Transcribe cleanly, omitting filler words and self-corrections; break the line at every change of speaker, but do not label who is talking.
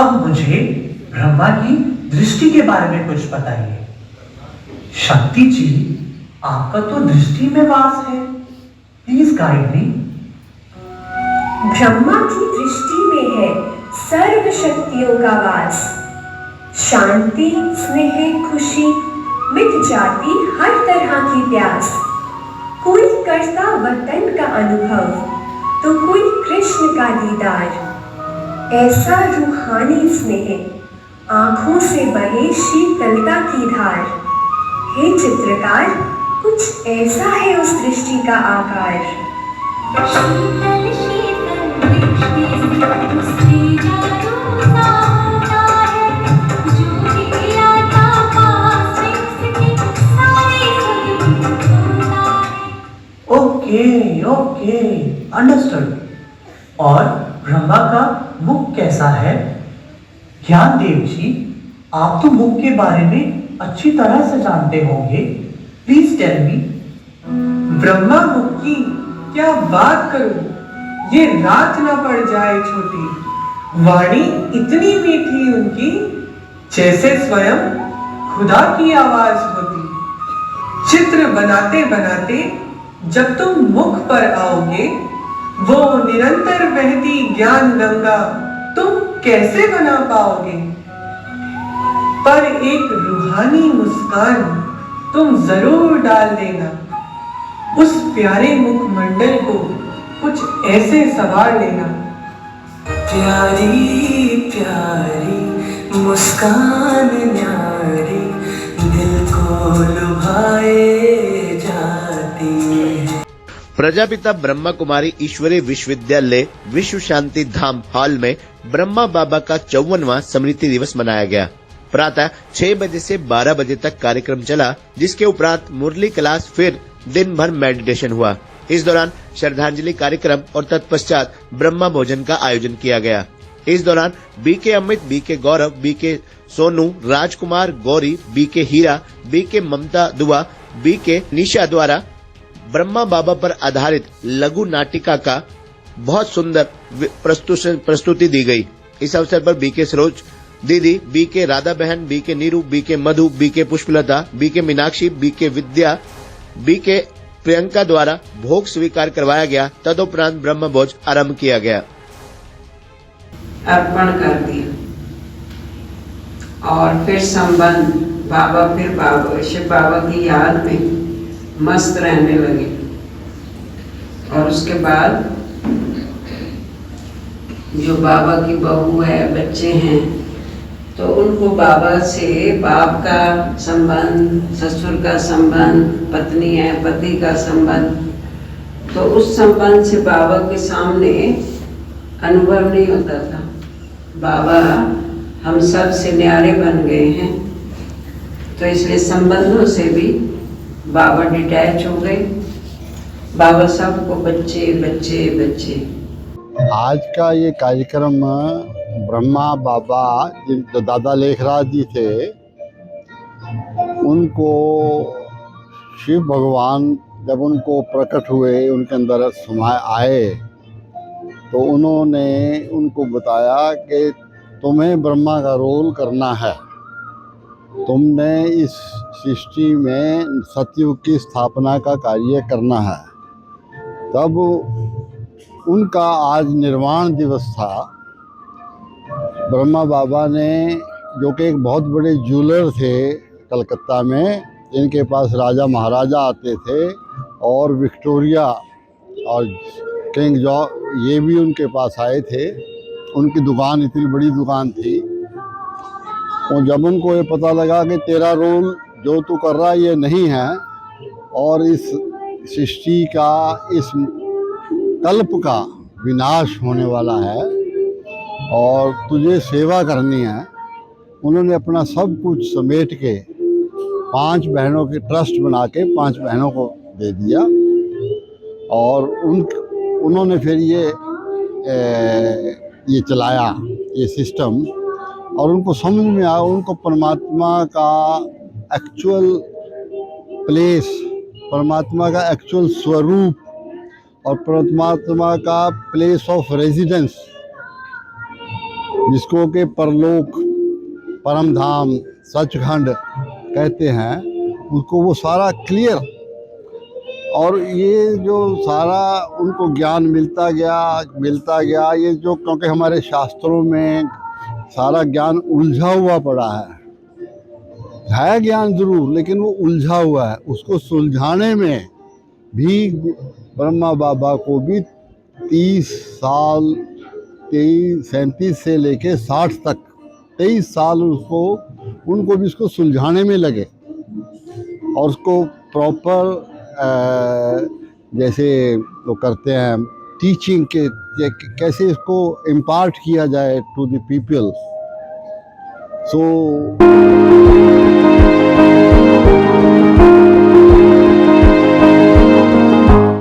अब मुझे ब्रह्मा की दृष्टि के बारे में कुछ बताइए। शक्ति जी, आपका तो दृष्टि में वास है, प्लीज गाइड मी।
ब्रह्मा की दृष्टि में है सर्व शक्तियों का वास। शांति, स्नेह, खुशी, मिट जाती हर तरह की प्यास। कोई करता वतन का अनुभव तो कोई कृष्ण का दीदार। ऐसा रूहानी स्नेह, आंखों से बहे शीतलता की धार। हे चित्रकार, कुछ ऐसा है उस दृष्टि का आकार। शीतल शीतल दृष्टि से उसकी जादू सा होता है। जो भी आता पास उसकी सारी सदगुण होता है।
Okay, understood. और ब्रह्मा का मुख कैसा है? ज्ञानदेव जी, आप तो मुख के बारे में अच्छी तरह से जानते होंगे, प्लीज टेल मी।
ब्रह्मा मुख की क्या बात करूं, ये रात ना पड़ जाए छोटी। वाणी इतनी मीठी उनकी, जैसे स्वयं खुदा की आवाज होती। चित्र बनाते बनाते जब तुम मुख पर आओगे, वो निरंतर बहती ज्ञान गंगा तुम कैसे बना पाओगे। पर एक रूहानी मुस्कान तुम जरूर डाल देना। उस प्यारे मुखमंडल को कुछ ऐसे संवार लेना। प्यारी प्यारी मुस्कान न्यारी, दिल को लुभाए जाती है।
प्रजापिता ब्रह्मा कुमारी ईश्वरीय विश्वविद्यालय विश्व शांति धाम हॉल में ब्रह्मा बाबा का 54वां स्मृति दिवस मनाया गया। प्रातः 6 बजे से 12 बजे तक कार्यक्रम चला, जिसके उपरांत मुरली क्लास, फिर दिन भर मेडिटेशन हुआ। इस दौरान श्रद्धांजलि कार्यक्रम और तत्पश्चात ब्रह्मा भोजन का आयोजन किया गया। इस दौरान बीके अमित, बीके गौरव, बीके सोनू, राजकुमार, गौरी, बीके हीरा, बीके ममता दुआ, बीके निशा द्वारा ब्रह्मा बाबा पर आधारित लघु नाटिका का बहुत सुंदर प्रस्तुति दी गई। इस अवसर पर बीके सरोज दीदी, बीके राधा बहन, B K Neeru, B K Madhu, B K Pushpalata, B K Meenakshi, B K Vidya, B K Priyanka द्वारा भोग स्वीकार करवाया गया। तदुपरांत ब्रह्म भोज आरंभ किया गया।
अर्पण कर दिया और फिर संबंध बाबा शिव बाबा की याद में मस्त रहने लगे। और उसके बाद जो बाबा की बहू है, बच्चे हैं, तो उनको बाबा से बाप का संबंध, ससुर का संबंध, पत्नी है, पति का संबंध, तो उस संबंध से बाबा के सामने अनुभव नहीं होता था। बाबा हम सब से न्यारे बन गए हैं, तो इसलिए संबंधों से भी बाबा डिटैच हो गए। बाबा सबको बच्चे बच्चे बच्चे।
आज का ये कार्यक्रम ब्रह्मा बाबा जो दादा लेखराज जी थे, उनको शिव भगवान जब उनको प्रकट हुए, उनके अंदर समाए आए, तो उन्होंने उनको बताया कि तुम्हें ब्रह्मा का रोल करना है। तुमने इस सृष्टि में सतयुग की स्थापना का कार्य करना है। तब उनका आज निर्वाण दिवस था। ब्रह्मा बाबा ने, जो कि एक बहुत बड़े ज्वेलर थे कलकत्ता में, इनके पास राजा महाराजा आते थे, और विक्टोरिया और किंग जॉर्ज ये भी उनके पास आए थे। उनकी दुकान इतनी बड़ी दुकान थी। और जब उनको ये पता लगा कि तेरा रोल जो तू कर रहा ये नहीं है, और इस सृष्टि का, इस कल्प का विनाश होने वाला है और तुझे सेवा करनी है, उन्होंने अपना सब कुछ समेट के 5 बहनों के ट्रस्ट बना के 5 बहनों को दे दिया। और उन्होंने फिर ये चलाया ये सिस्टम, और उनको समझ में आया, उनको परमात्मा का एक्चुअल प्लेस, परमात्मा का एक्चुअल स्वरूप और परमात्मा का प्लेस ऑफ रेजिडेंस जिसको के परलोक, परम धाम, सचखंड कहते हैं, उसको वो सारा क्लियर। और ये जो सारा उनको ज्ञान मिलता गया ये जो, क्योंकि हमारे शास्त्रों में सारा ज्ञान उलझा हुआ पड़ा है ज्ञान जरूर, लेकिन वो उलझा हुआ है। उसको सुलझाने में भी ब्रह्मा बाबा को भी 30 साल, 37 से लेके 60 तक 23 साल उनको भी इसको सुलझाने में लगे। और उसको प्रॉपर जैसे वो करते हैं टीचिंग के, कैसे इसको इम्पार्ट किया जाए टू द पीपल। सो